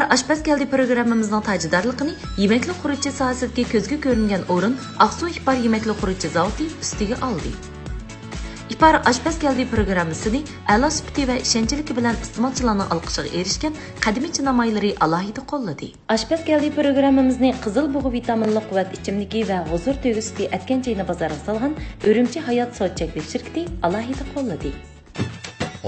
İpar Aşpaz Geldi programımızın tacidarlıqını yemekli qurutçu sohasidagi ko'zga ko'ringan o'rin Aqsu İpar yemekli qurutçu zavodi ustiga oldi. İpar Aşpaz Geldi programmasini a'lo sifati va ishonchiligi bilan iste'molchilarning olqishiga erishgan qadimiy chinamoylari alohida qo'lladi. Aşpaz Geldi programmamizni qizil bug'i vitaminli quvvat ichimligi va huzur tuyg'usi atkanchayni bozorga solgan Urumchi hayot so'tchaklik shirkati alohida qo'lladi.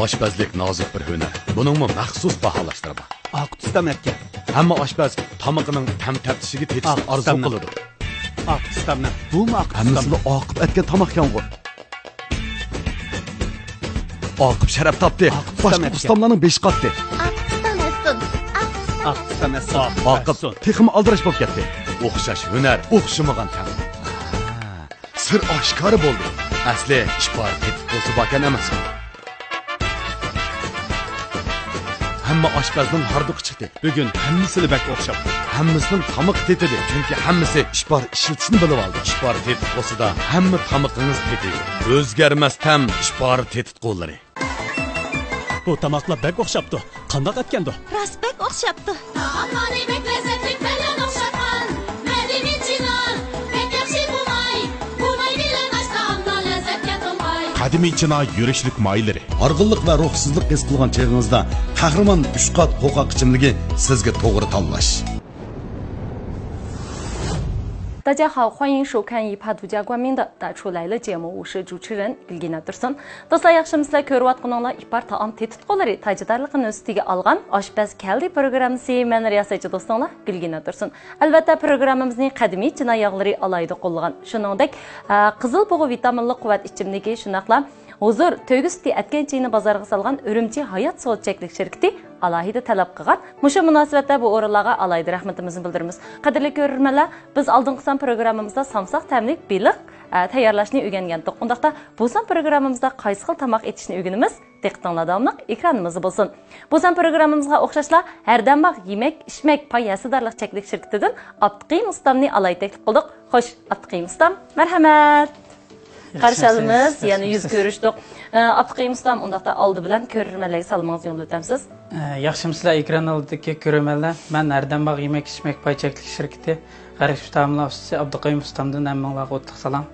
Oshpazlik nozik bir hunar. Buningmi maxsus baholashlar bor. Aqtistam ekan. Hamma oshpaz tomoqining tam tartishiga tetishni orzu qiladi. Aqtistamni. Bu hammasini oqib etgan tomoqkan-ku. Oqib sharaf topdi. Boshqa ustamlarning 5 qatdi. Aqtistam oqib texmi aldirash bo'lib ketdi. O'xshash hunar, o'xshamagan tam. Sir oshkor bo'ldi. Asli ish bor ketib bo'lsa bakan emas. Hamma oshpazning harduqi chiqdi. Bugun hammasini bak o'xshab. Hammasining tomoq tetidi. Chunki hammasi ish bor ishiltishni bilib oldi. Ish bor tetib bo'lsa-da, hamma tomoqingiz tetidi. O'zgarmas tam ish bor tetib qo'llari. Bu tomoqlar bak o'xshabdi. Qanday etgandi? Rost bak o'xshabdi. Taomlarni bek lezzatli bilan o'xshatgan. Madaniy chinon, bek yaxshi bo'lmay. Bo'lmay bilan taomlar lezzatga to'lmay. Qadimiy chinoy yurishlik moylari. Arg'inlik va ruhsizlik his qilgan cheg'ingizda qahramon 3 qat qo'qoq ichimligi sizga to'g'ri tanlash. 大家好，欢迎收看一帕独家冠名的打出来了节目，我是主持人 Gilgina Tursun. Dostlar yaxshimizlar ko'rayotganinglar ipar taom tetitqolari tajidarligini ustiga olgan Oshpaz Keldi programmasi men riyosatchi do'stlar Gilgina Tursun. Albatta programmamizning qadimiy chinoyog'lari alayda qo'llagan. Shuningdek, qizil bug'i vitaminli quvvat ichimligi shunaqla huzur to'yg'usti atkanchini bozorga solgan Urumchi hayot so'tchaklik shirkati alohida talab qilgan. Mushu munosabatda bu o'rinlarga alayda rahmatimizni bildiramiz. Qadrli ko'rurmanlar, biz oldingi son programmamizda samsoq ta'mlik biliq tayyorlashni o'rgangandik. Undaqda bu son programmamizda qaysi xil tomoq etishni o'rganamiz. Diqqatinglar davomli ekranimizda bo'lsin. Bu son programmamizga o'xshashla hardammaq yemek, ishmak payasidorlik cheklik shirkatidan Abduqiyim ustamni alayda taklif qildik. Xo'sh, Abduqiyim ustam, marhamat. Qarşılığımız, yani yüz görüşdük. Abduqiyim ustam, undaqda oldi bilan ko'rurmanlarga salmoningizni yo'llab o'tamiz. Yaxshimizlar, ekran oldidagi ko'rurmanlar. Men Ardambog' yemek ishmak paychaklik shirkati g'arib ta'minlash ustisi Abduqiyim ustamdan hammalarga o'tliq salom.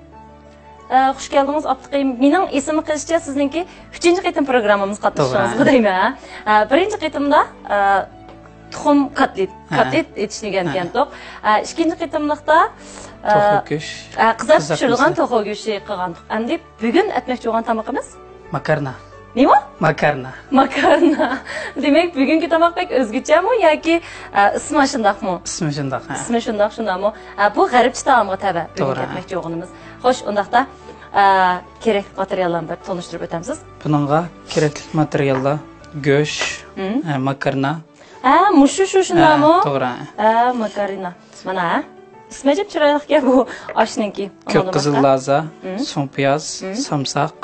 Xush keldingiz Abduqiyim. Mening esimim qilishcha sizningki 3-qitim programmamiz qatnashishingizni deyman. Birinchi qitimda tuxum kotlet etishni o'rgangandik. Ikkinchi qitimliqda to'xu go'sh, qizarib pishirilgan to'xu go'shi qilgandik. Endi bugun aytmoqchi bo'lgan tomoqimiz makarna. Nima? Makarna. Makarna. Demak, bugungi tomoq bek o'zgachami yoki ismi shundaqmi? Ismi shundaq. Ismi shundaqmi? Bu g'aribcha taomga tabi bugun aytmoqchi bo'lganimiz. Xo'sh, undaqda kerakli materiallarni bir tanishtirib o'tamiz. Buningga kerakli materiallar go'sh, makarna. Mushu shundaqmi? To'g'ri. Makarna. Mana ismi jib chiroyli bu oshniki. Ko'k qizil laza, so'ng piyoz, samsaq,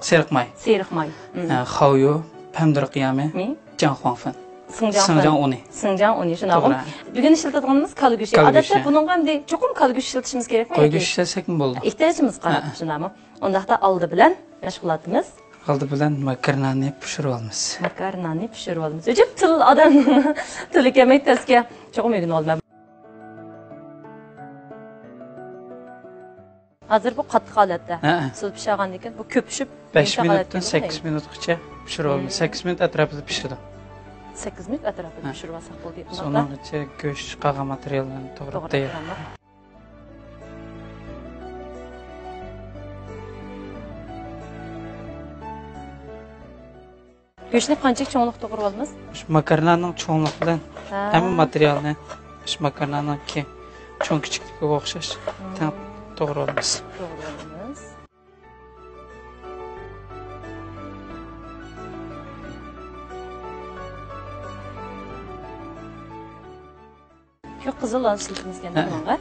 seriq may. Seriq may. Xaoyu, pomidor qiyami, janxuanfen. Sinjan uni. Sinjan uni shundaqmi? Bugun ishlatadiganimiz kal go'shi. Odatda buningga ham cho'qim kal go'shi ishlatishimiz kerakmi? Qo'y go'shi ishlatsak bo'ldi. Ehtiyojimiz qarab shundaqmi? Undaqda oldi bilan mashg'ulotimiz oldi bilan makarnani pishirib olamiz. Makarnani pishirib olamiz. O'jib til odam tili kamaytasga cho'qim o'rganib oldim. Hozir bu qattiq holatda. Suv pishirgan ekan, bu ko'pishib 5 minutdan 8 minutgacha pishirib olamiz. 8 minut atrofida pishirdim. 8 minut atrofida pishirib olsak bo'ldi. So'ngigacha go'sht, qolgan materiallarni to'g'ri tayyor. Go'shtni qanchalik cho'nliq to'g'ri olamiz? Shu makarnaning cho'nliq bilan hamma materialni shu makarnaning cho'ng kichikligiga o'xshash to'g'ri olamiz. Shu qizil olishimiz kerak bunga.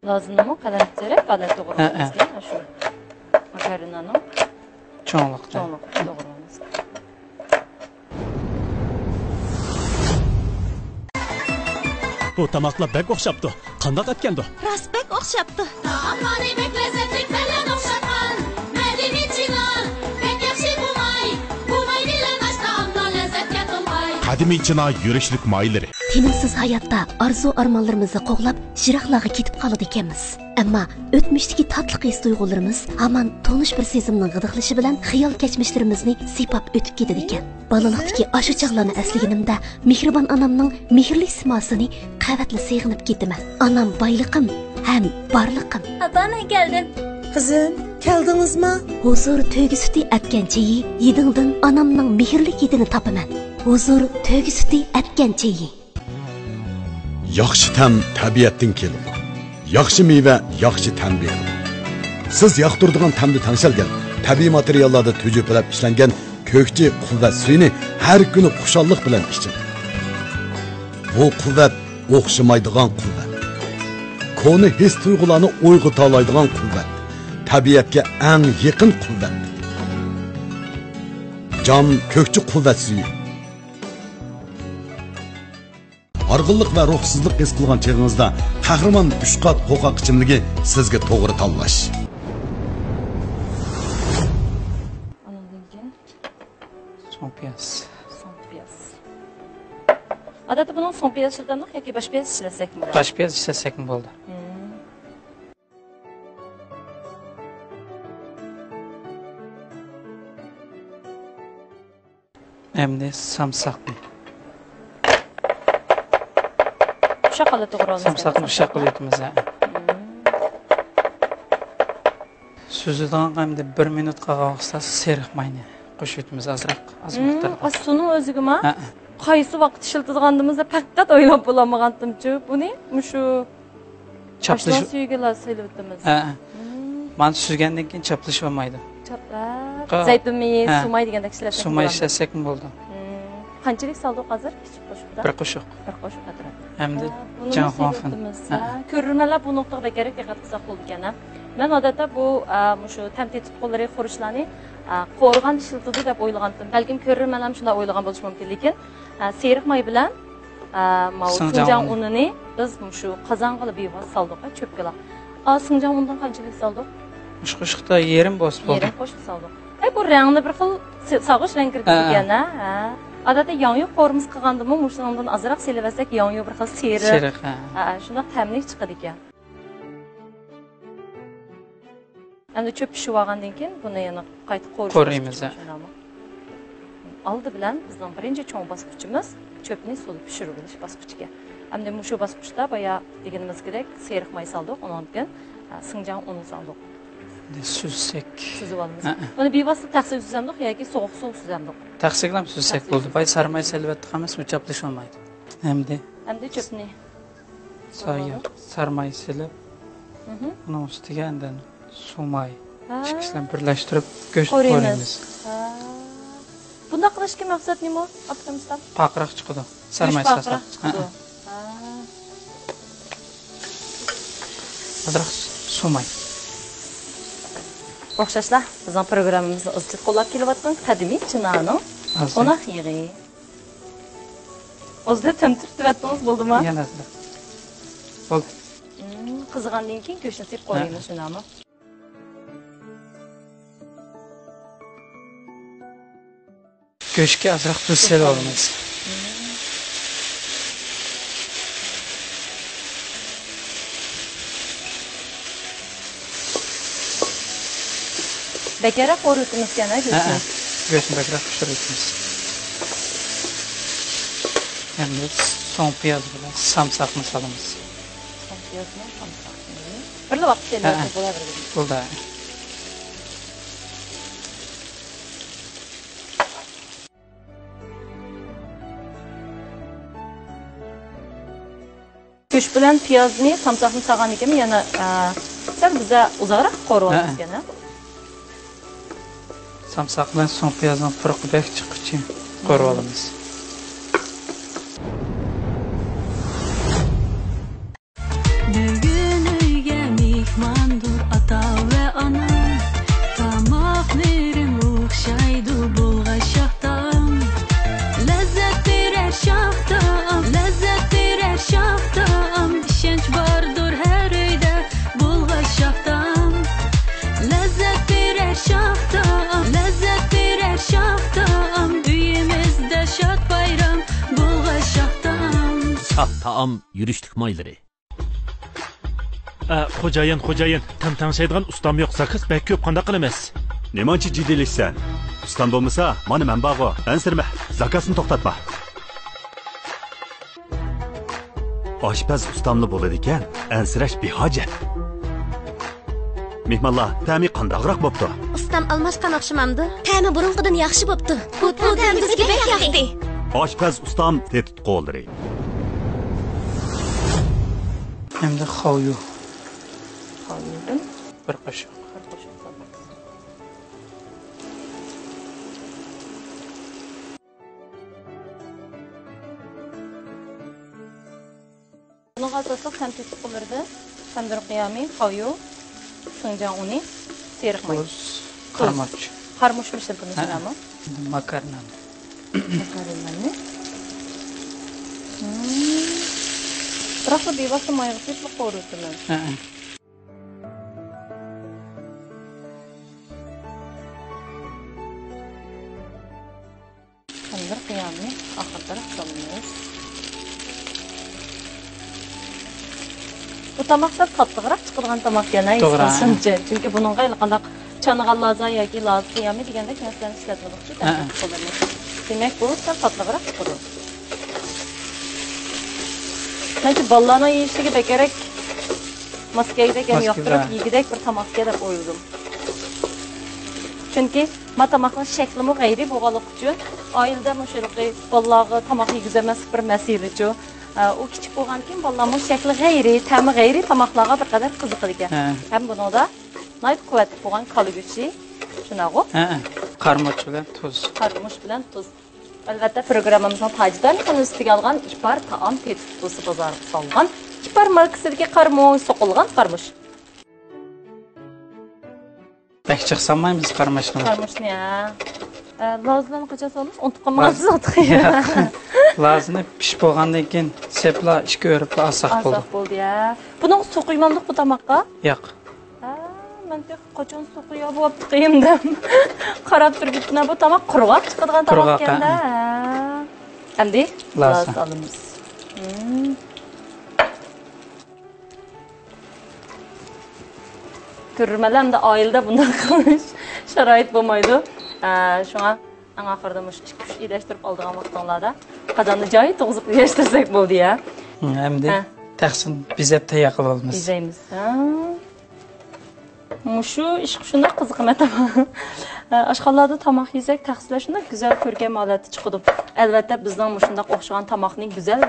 Lazımmi? Qadar kerak, qadar to'g'ri olamiz kerak shu. Makarnaning cho'nliq to'g'ri olamiz. Bu tomoqlar bak o'xshabdi. Qanday etgandi? Rost bak o'xshabdi. Taomlarni bek lezzatli bilan o'xshatgan. Madaniy chinon, bek yaxshi bo'lmay. Bo'lmay qadimiy China yurishlik mayları. Tinimsiz hayatda arzu armanlarımızı qoğlab, jiroqlarga ketib qoladi ekanmiz. Ammo o'tmishdagi tatli his tuyg'ularimiz hamon tonish bir sezimning g'idiqlishi bilan xiyol kechmishlarimizni sipab o'tib ketadi ekan. Balalikdagi ashu chaqlarni eslaganimda mehribon onamning mehrli simasini qavatli seg'inib ketaman. Onam boyliqim ham barliqim. Bana geldim. Kızım, geldiniz mi? Huzur tövgü sütü etken çeyi, yedingdan anamның mehrli yedini tapaman. Huzur tövgü sütü etken çeyi. Yaxshi tam tabiatdan keladi. Yaxshi meva, yaxshi tam beradi. Siz yoqtiradigan tamni tansalgan, tabiiy materiallarda tujupilab ishlangan ko'kchi quvvat suyini har kuni xushallik bilan iching. Bu quvvat o'xshamaydigan quvvat. Koni his tuyg'ularni uyg'ota oladigan quvvat. Tabiatga eng yaqin quvvat. Jon ko'kchi quvvat suyi. Arg'inlik va ruhsizlik his qilgan cheg'ingizda qahramon 3 qat qo'qoq ichimligi sizga to'g'ri tanlash. Son piyaz. Son piyaz. Adatda bunun son piyaz işletirik yoki bosh piyaz ishlasak mi? Baş piyaz işletsek mi bo'ldi? Endi samsaqni. Şaqalı to'g'ri olamiz. Samsaqni shaqil etimiz. Suzilgan qamda 1 minut qolg'ansa seriq mayni qo'shib etimiz azroq, az miqdorda. Asunu o'zigimi? Qaysi vaqt ishlatganimizda faqat o'ylab bo'lamagandim-chi. Buni mushu chaplish suygalar saylatimiz. Men suzgandan keyin chaplish bo'lmaydi. Chaplar. Zaytun meyi, sumay degandek ishlatsak. Sumay ishlasak mi bo'ldi? Qanchalik soldik hozir? Kichik qo'shiqda. Bir qo'shiq. Bir qo'shiq atraf. Hamda Janxonfin. Ko'rinmalar bu nuqtaga kerak diqqat qilsak bo'ldi ekan. Men odatda bu mushu tamtetib qo'llari qurishlarni qo'rg'on ishlatadi deb o'ylagandim. Balkim ko'rinmalar ham shunday o'ylagan bo'lish mumkin, lekin seriq may bilan sinjang unini biz mushu qozon qilib bevos soldik, cho'pkalar. Sinjang undan qanchalik soldik? Mush qo'shiqda yerim bosib bo'ldi. Yerim qo'shib soldik. Bu rangni bir xil sog'ish rang kirgan, ha. Odatda yong'oq qo'rimiz qilgandimi, mushundan azroq selaversak, yong'oq bir xil seriq. Shunday ta'mli chiqadi ekan. Endi cho'p pishib olgandan keyin buni yana qayta qo'rimiz. Oldi bilan bizning birinchi cho'ng bosqichimiz cho'pni suvda pishirib olish bosqichiga. Endi mushu bosqichda boya deganimiz kerak, seriq may soldik, undan keyin sinjang uni soldik. Süzsek. Süzüp alınız. Onu bevosita taqsir süzamdiq yoki sovuq süzamdiq? Taqsirlam süzsek bo'ldi. Bay sarmay selvatda hammasi muchaplish olmaydi. Endi cho'pni sarmay selib. Uning ustiga undan sumay chiqishlarni birlashtirib go'sht qo'yamiz. Bunda qilishga maqsad nima? Optimistdan? Paqroq chiqadi. Sarmay sasaq. Azroq sumay. O'xshashlar, bizning programmamizni izchil qo'llab kelayotgan qadimiy Chinaning qo'noq yig'i. O'zida timtirib turatdingiz bo'ldimi? Yana. Bo'ldi. Qizigandan keyin go'shtni sepib qo'yamiz shunami? Go'shtga azroq tuz selib olamiz. Bekara qo'rutimiz kana go'shtni. Go'shtni bekara pishiramiz. Endi son piyoz bilan samsaqni solamiz. Son piyoz bilan samsaqni. Bir vaqt keladi bo'ladi. Bo'ldi. Go'sht bilan piyozni, samsaqni solgan ekan, yana sal biza uzoqroq qo'rib kana. Samsaq bilan son piyozni purqib bek chiqib qo'rib olamiz. Bugün uyga mehmondur ata va ona. Tomoqlarim o'xshaydi bo'lg'ash shoxdan. Lazzat berar shoxdan, lazzat berar shoxdan. Ishonch bordur har uyda bo'lg'ash shoxdan. Lazzat berar shoxdan, lazzat berar shoxdan. Uyimizda shod Saf taam yurishlik mayları. Xo'jayin, tantanshaydigan ustam yo'q, zakaz bak ko'p qanday qilamiz? Nemanchi jiddiyliksan? Ustan bo'lmasa, mana men bag'o. Ansirma, zakasini to'xtatma. Oshpaz ustamli bo'ladi ekan, ansirash behojat. Mehmonlar, ta'mi qandaqroq bo'pti? Ustam almashgan o'xshamamdi. Ta'mi burunqidan yaxshi bo'pti. Bu ta'mi bizga bek yoqdi. Oshpaz ustam tetit qo'ldiring. Endi xoyu Qo'ydim. bir qoshiq. Bunun asası hem tetik olurdu. Hem de qiyami, qo'yu, şundan uni, seriq may. Tuz, qarmoch. Qarmush mishil buni sanami? Makarna. Makaronlarni. Biroq bevosita mayga sepib qo'ydim. Hamdir qiyamni oxirida qilamiz. Bu tamoqlar qattiqroq chiqadigan tamoq yana eslashimcha. Chunki buning qanday chanig'an laza yoki laz qiyami degandek narsalarni ishlatmoqchi qo'llanamiz. Demak, bu sal qattiqroq chiqadi. Menimcha bolalarning yeyishiga kerak maskagidek ham yoqtirib yegidek bir tamoqga deb o'yladim. Chunki matamoqning shaklimi g'ayri bo'lganligi uchun oilada mushurqi bolalarga tamoq yegizmas bir masalachu. O kichik bo'lgan keyin bolalarning shakli g'ayri, ta'mi g'ayri tamoqlarga bir qadar qiziqadi ekan. Ham buningda nayt quvvatli bo'lgan kalgochi, shunaqa. Qarmoch bilan tuz. Qarmoch bilan tuz. Albatta programmamizning tajidan ustiga olgan ipar taom tetik tuzi bozorga solgan. Ipar markasidagi qarmoch so'qilgan qarmoch. Bak chiqsamaymiz qarmochni. Qarmochni lazlarni qancha solamiz? Unutib qolmaysiz otqiy. Lazni pishib bo'lgandan keyin sepla ishga o'rib alsaq bo'ldi. Alsaq bo'ldi ya. Buning suv quymandiq bu tamoqqa? Yo'q. Men de qachon suv quyib bo'pti qiyimdim. Qarab turibman bu tamoq qurg'oq chiqadigan tamoq ekanda. Endi laz solamiz. Ko'rmalamda oilada bunday qilish sharoit bo'lmaydi. Shunga eng oxirida mush 2-3 idashtirib oldigan vaqtlarda qadamni joyi to'g'izib idashtirsak bo'ldi ya. Endi taqsim bizab tayyor qilib olamiz. Bizaymiz. Mushu ish shunda qiziqaman. Oshxonalarda tamoq yesak, taqsirlar shunda go'zal ko'rkam holati chiqadi. Albatta bizning shunday o'xshagan tamoqning go'zal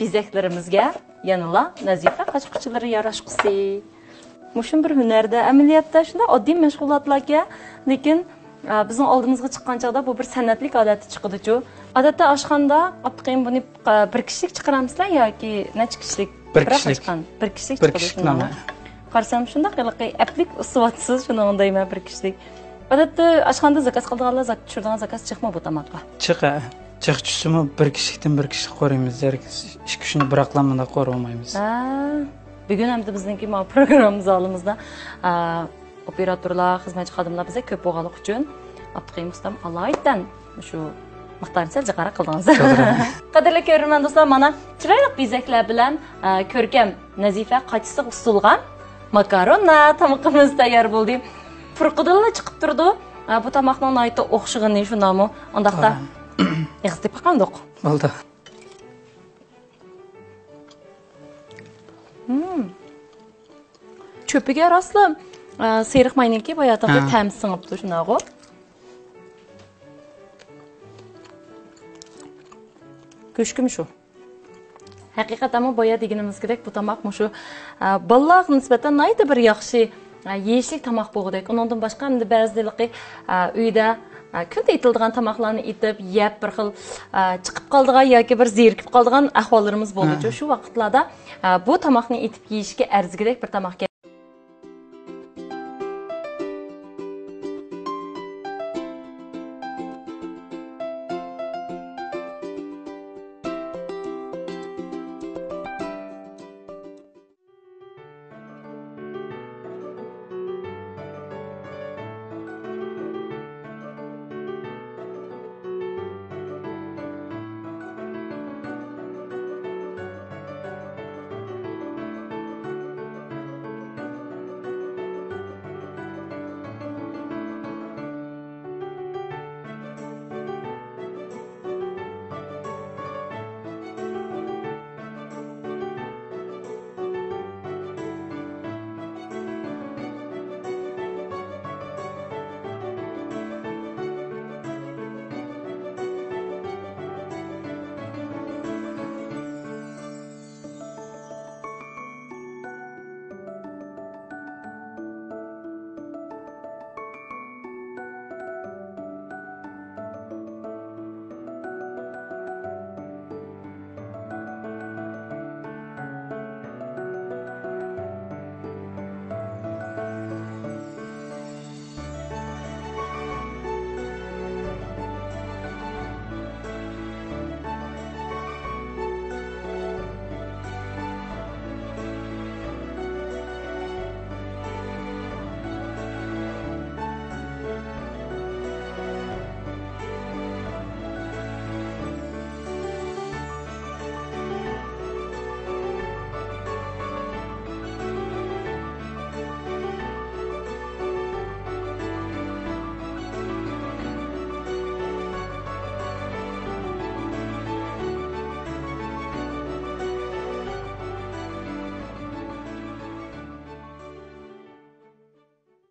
bezaklarimizga yanala nazifa qashqchilari yarashqisi. Mushun bir hunarda, amaliyotda shunday oddiy mashg'ulotlarga, lekin bizning oldimizga chiqqan chaqda bu bir san'atlik holati chiqadi-ku. Odatda oshxonada opqiyin buni bir kishilik chiqaramizlar yoki necha kishilik? Bir kishilik. Bir kishilik chiqadi. Qarsam shunda qilqi aplik usuvatsiz shuni ondayman bir kishilik. Odatda oshxonada zakaz qilganlar tushirgan zakaz chiqma bu tamoqqa. Chiq tushimi bir kishilikdan bir kishi qo'raymiz. Ish kuchini biroqlamada qo'rolmaymiz. Bugun ham bizningki programmamiz olimizda operatorlar, xizmatchi xodimlar bizga ko'p bo'lganligi uchun Abduqayim ustam alaydan shu miqdorni sal jiqara qildingiz. Qadrli ko'ruvchi do'stlar, mana chiroyli bezaklar bilan ko'rkam nazifa qachisi usulgan makaronna tamoqimiz tayyor bo'ldi. Furqidilla chiqib turdi. Bu tamoqning noyta o'xshig'ini shundami? Undaqda yig'izib qandoq? Bo'ldi. Cho'piga rostla seriq mayniki boyataqda ta'm singibdi shunaqa. Ko'shkim shu. Haqiqatan boya deganimizdek bu tamoq shu bolalarga nisbatan nayda bir yaxshi yeyishlik tamoq bo'lgudek. Undan boshqa endi ba'zilari uyda kunda etiladigan tamoqlarni etib, yeb bir xil chiqib qoldigan yoki bir zerikib qoldigan ahvollarimiz bo'ldi. Shu vaqtlarda bu tamoqni etib yeyishga arzigidek bir tamoq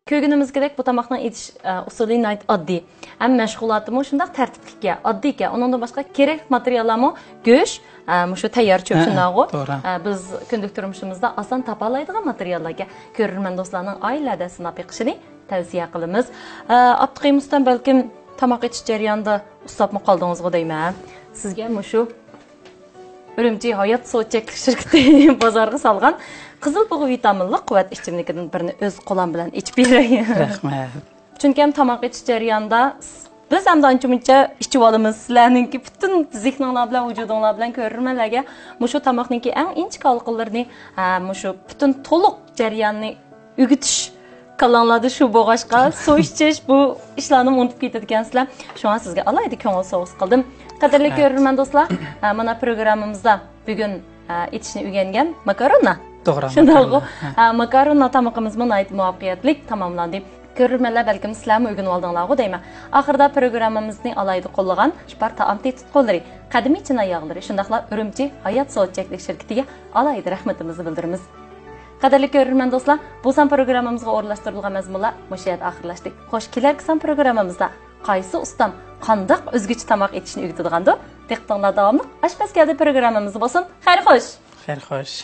Köygünümüzgedek bu tamakның etiş usulü nayt addi. Hem məşğulatımı şundaq tərtiblikə, addiykə. Ondan başqa kerek materiallarımı göş, şu tayyor çöp şundağı. Biz gündük turmuşumuzda asan tapalaydigan materiallarga görürmən dostlarının ailədə sınab yiqishini tavsiya qilamiz. Abduqayım ustam balkim tamaq etiş jarayonida ustabmı qaldığınızğı deyman. Sizga şu Ürümçi Hayat Soğutçaklık şirketi bozorga salgan qizil bug'u vitaminli quvvat ichimligidan birini o'z qo'lim bilan ichib berayin. Rahmat. Chunki ham tamoq etish jarayonida biz ham ancha-muncha ichib olamiz. Sizlarninki butun zehninglar bilan, vujudinglar bilan ko'rurmanlarga shu tamoqninki eng inchik halqalarini, shu butun to'liq jarayonni o'gitish kalanlarda shu bo'g'ashqa suv ichish bu ishlarni unutib ketadigansizlar. Shunga sizga alayda ko'ngil so'g'is qildim. Qadrli ko'rurman do'stlar, mana programmamizda bugun etishni o'rgangan makarona. To'g'ri. Shunday makarona tamog'imiz nihoyat muvaffaqiyatli tamomlandi. Ko'rurmanlar balkim sizlarmi o'rganib oldinglar deyman. Oxirida programmamizning alayda qo'llagan Shpar taom tetitqo'llari, qadimiy china yog'lari, shundaqla Urumchi Hayot So'tchaklik shirkatiga alayda rahmatimizni bildiramiz. Qadrli ko'rurman do'stlar, bu san programmamizga o'rlashtirilgan mazmunlar mushayat oxirlashdi. Xo'sh, kelarki san programmamizda qaysi ustam qandoq o'zgacha tamoq etishni o'rgatadigandir? Diqqatinglar davomli oshpazkada programmamiz bo'lsin. Xayr xo'sh. Xayr xo'sh.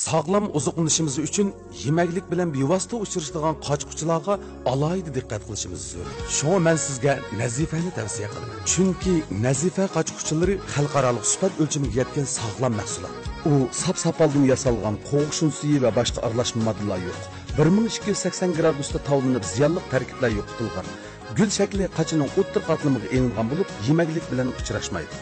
Sağlam oziqlanishimiz uchun yemeklik bilan bevosita uchrashadigan qochquchilarga alohida diqqat qilishimiz zarur. Shunga men sizga Nazifani tavsiya qilaman. Chunki Nazifa qochquchilari xalqaro sifat o'lchamiga yetgan sog'lom mahsulot. U sap-sapaldan yasalgan qo'g'shin suyi va boshqa aralashma moddalar yo'q. 1280 gradusda tavlanib ziyonli tarkiblar yo'qitilgan. Gül shakli qachining o'ttir qatlamiga elingan bo'lib, yemeklik bilan uchrashmaydi.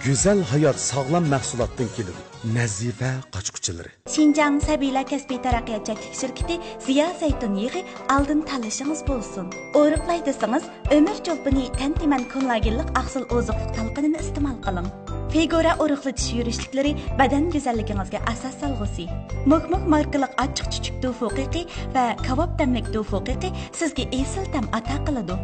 Güzel hayat sağlam mahsulotdan keladi. Nazifa qochquchilari. Şinjan Sabila Kasbiy taraqqiyotchilik shirkati Ziya Zaytun yig'i aldin tanlashingiz bo'lsin. O'riqlay desangiz, Ömür cho'lpini tantiman kollagenlik aqsil oziqlik talqinini iste'mol qiling. Figura o'riqlatish yurishliklari badan go'zalligingizga asos solg'usi. Mukmuk markalik achchiq chuchuk tofuqiqi va kabob damlik tofuqiqi sizga esil tam ata qiladi.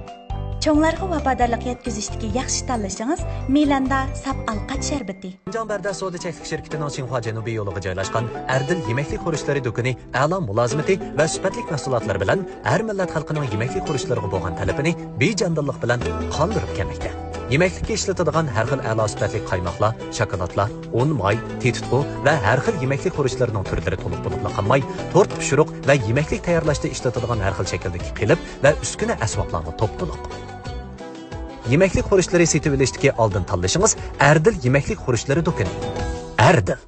Cho'nglarga vafodorlik yetkazishdagi yaxshi tanlashingiz Milanda sap alqat sharbati. Şinjan Barda Soda Çeklik şirketining Xinhua Janubiy yo'liga joylashgan Erdil yemeklik xurishlari do'koni a'lo mulozimati va sifatli mahsulotlar bilan har millat xalqining yemeklik xurishlariga bo'lgan talabini bejandonlik bilan qondirib kelmoqda. Yemeklikka ishlatadigan har xil a'lo sifatli qaymoqlar, shokoladlar, un, moy, tetitqu va har xil yemeklik xurishlarining turlari to'liq bo'lib qolmay, tort pishiriq va yemeklik tayyorlashda ishlatadigan har xil shakldagi qilib va uskuna asboblarni to'ptiliq. Yemeklik xurishlari setib olishdagi oldin tanlashingiz Erdil yemeklik xurishlari do'koni. Erdil